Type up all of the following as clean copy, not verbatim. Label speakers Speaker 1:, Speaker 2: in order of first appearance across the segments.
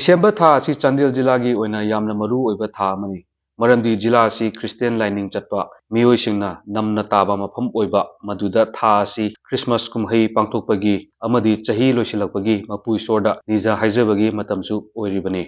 Speaker 1: December tha asi Chandel jila gi oina yamna maru oiba tha amani. Maramdi jila asi Christian lining chatpa miyoi singna namna taba mafam oiba maduda tha asi Christmas kumhei pangthokpagi amadi chahi loisilakpagi mapui sorda nija haijabagi matamsu oiribani.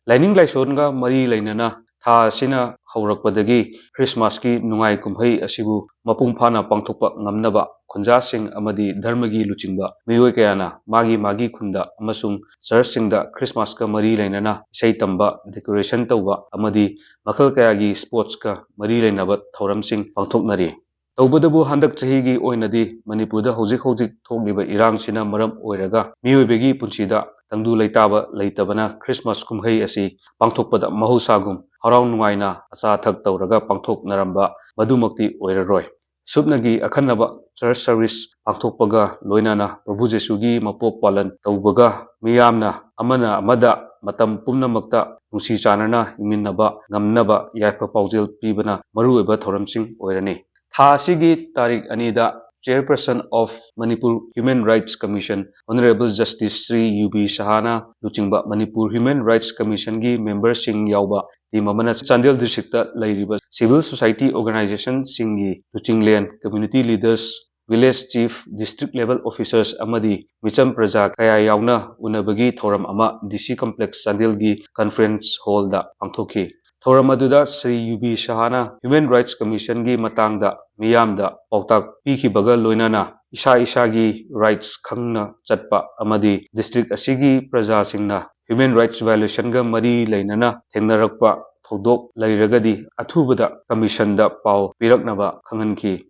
Speaker 1: Lining laisonga mari lainana tha asina haurakpadagi Christmas ki nungai kumhei asibu mapung phana pangthokpa ngamnaba khunjasing amadi dharmagi luchingba miyoi kayana magi khunda amasung churchsingda Christmas ka mari lainana isai tamba decoration tawba amadi makhal kayagi sports ka mari lainaba thauramsing pangthoknari. Tawbadabu handak chahigi oinadi Manipurda hojik thogiba irang sina maram oiraga miyoibegi punsida tangdu laitaba laitabana Christmas kumhei asi pangthokpada mahusagum harau nungaina acha thak tawraga pangthoknaramba madumakti oiraroi. Subnagi akhanaba church service pangthokpaga loinana Prabhu Jesugi mapop palan tawbaga miyamna amana amada matam pumnamakta nungsi chanana hingminnaba ngamnaba yaifa paujel pibana maruoiba thoramsing oirani. Tha asigi tarik anida Chairperson of Manipur Human Rights Commission Honorable Justice Sri UB Sahana Luchingba Manipur Human Rights Commission gi member sing yauba di mamana Chandel district lairiba civil society organization singi Luchinglen community leaders village chief district level officers amadi micham praja kaya yauna unabagi thoram ama DC complex Chandel gi conference hall da pangthoki. Thoram aduda Sri UB Sahana Human Rights Commission gi matangda miyamda pautak pikibaga loinana isa gi rights khangna chatpa amadi district asigi praja singna human rights violation ga mari lainana thengnarakpa thodok lairagadi athubada commission da pau piraknaba khanghanki.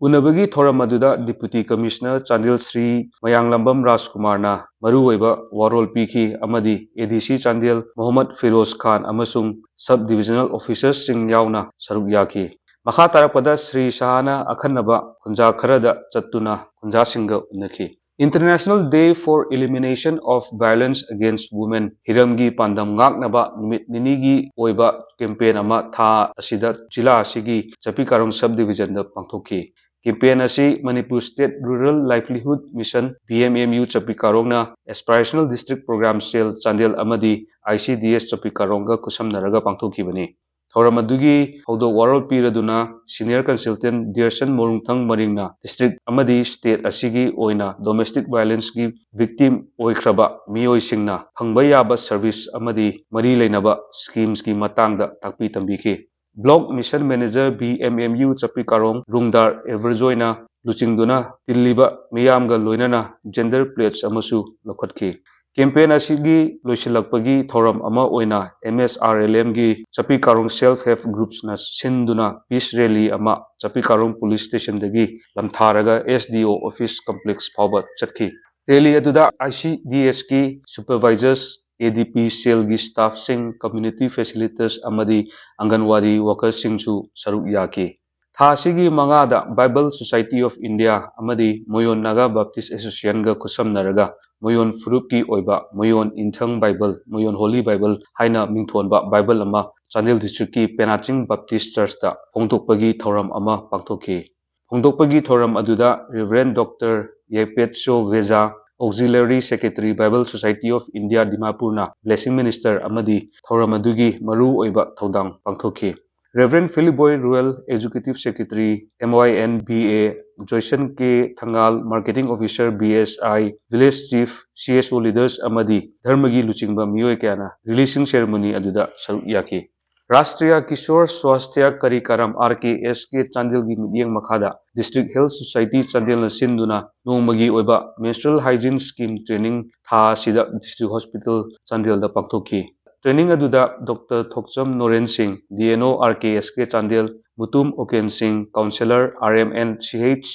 Speaker 1: Unabagi thoram aduda Deputy Commissioner Chandel Sri Mayanglambam Rajkumar na maruoiba warol piki amadi ADC Chandel Mohammad Firoz Khan amasung sub divisional officers sing yauna saruk yaki. Makha tarapada Sri Sahana akhanaba khunja kharada chattuna khunja singa unaki. International Day for Elimination of Violence Against Women Hiramgi Pandam Ngaknaba Numit Ninigi Oiba campaign ama tha asida jila asigi Chapikarong subdivision da pangthoki. Campaign asi Manipur State Rural Livelihood Mission BMMU Chapikarong na Aspirational District Program Cell Chandel amadi ICDS Chapikarong ga kusamnaraga pangthoki bani. Thoramadugi haudo warol piraduna senior consultant Dearson Morungthang Maringna district amadi state asigi oina domestic violence gi victim oikraba miyoi singna phangba yaba service amadi mari leinaba schemes gi matangda takpi tambiki. Block Mission Manager BMMU Chapikarong Rungdar Everjoina Luchingduna Tilliba Miyamga Loinana gender plates amasu lokhatki. Campaign asigi loisilakpagi thoram ama oina MSRLM gi Chapikarong self-help groups na sinduna peace rally ama Chapikarong police station dagi lamtharaga SDO office complex phawba chatki. Rally aduda ICDS ki supervisors ADP cell gi staff sing community facilitators amadi Anganwadi workers singsu saruk yaki. Tha asigi mangada Bible Society of India amadi Moyon Naga Baptist Association ga kusamnaraga Moyon Furup ki oiba Moyon Inthang Bible Moyon Holy Bible haina mingthonba Bible ama Chandel district ki Penaching Baptist Church da hongtokpagi thoram ama pangthoki. Hongtokpagi thoram aduda Reverend Dr. Yepetso Veza Auxiliary Secretary Bible Society of India Dimapur na Blessing Minister amadi thoram adugi maru oiba thodang pangthoki. Reverend Philip Boy Rural Executive Secretary MYNBA Joyson K. Thangal Marketing Officer BSI Village Chief CSO Leaders Amadi Dharmagi Luchingba Miyoi Kayana Releasing Ceremony aduda saruk yaki. Rashtriya Kishore Swasthya Karikaram RKS ke Chandel gi midyeng makhada District Health Society Chandel na sinduna nongmagi oiba menstrual hygiene scheme training tha sida District Hospital Chandel da pangthoki. Training aduda Dr. Thokcham Noren Singh DNO RKSK Chandel Mutum Oken Singh Counselor RMNCH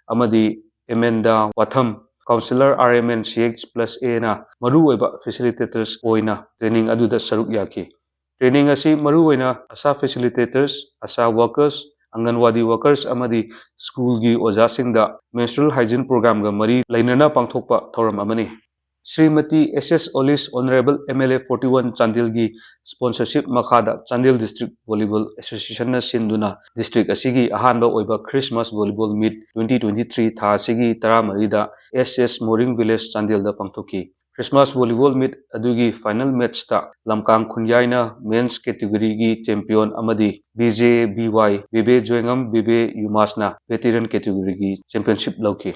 Speaker 1: amadi Emenda Watham Counselor RMNCH plus A na maru oiba facilitators oina training aduda saruk yaki. Training asi maru oina asa facilitators asa workers Anganwadi workers amadi school gi ojasingda menstrual hygiene program ga mari lainana pangthokpa thoram amani. Srimati SS Olis Honorable MLA 41 Chandel gi sponsorship makhada Chandel District Volleyball Association na sinduna district asigi ahanba oiba Christmas Volleyball Meet 2023 tha asigi 13 da SS Moring Village Chandel da pangthoki. Christmas volleyball meet ꯑꯗꯨꯒꯤ final ꯃꯦꯠꯁꯇ ꯂꯝꯀꯥꯡ ꯈꯨꯟꯌꯥꯏꯅ ꯃꯦꯟꯁ ꯀꯦꯇꯦꯒꯣꯔꯤꯒꯤ champion ꯑꯃꯗꯤ Bijay ꯕꯤꯋꯥꯏ ꯕꯤꯕꯦ ꯖꯣꯏꯉꯝ ꯕꯤꯕꯦ ꯌꯨꯃꯥꯁꯅ ꯚꯦꯇꯦꯔꯥꯟ ꯀꯦꯇꯦꯒꯣꯔꯤꯒꯤ championship ꯂꯧꯈꯤ꯫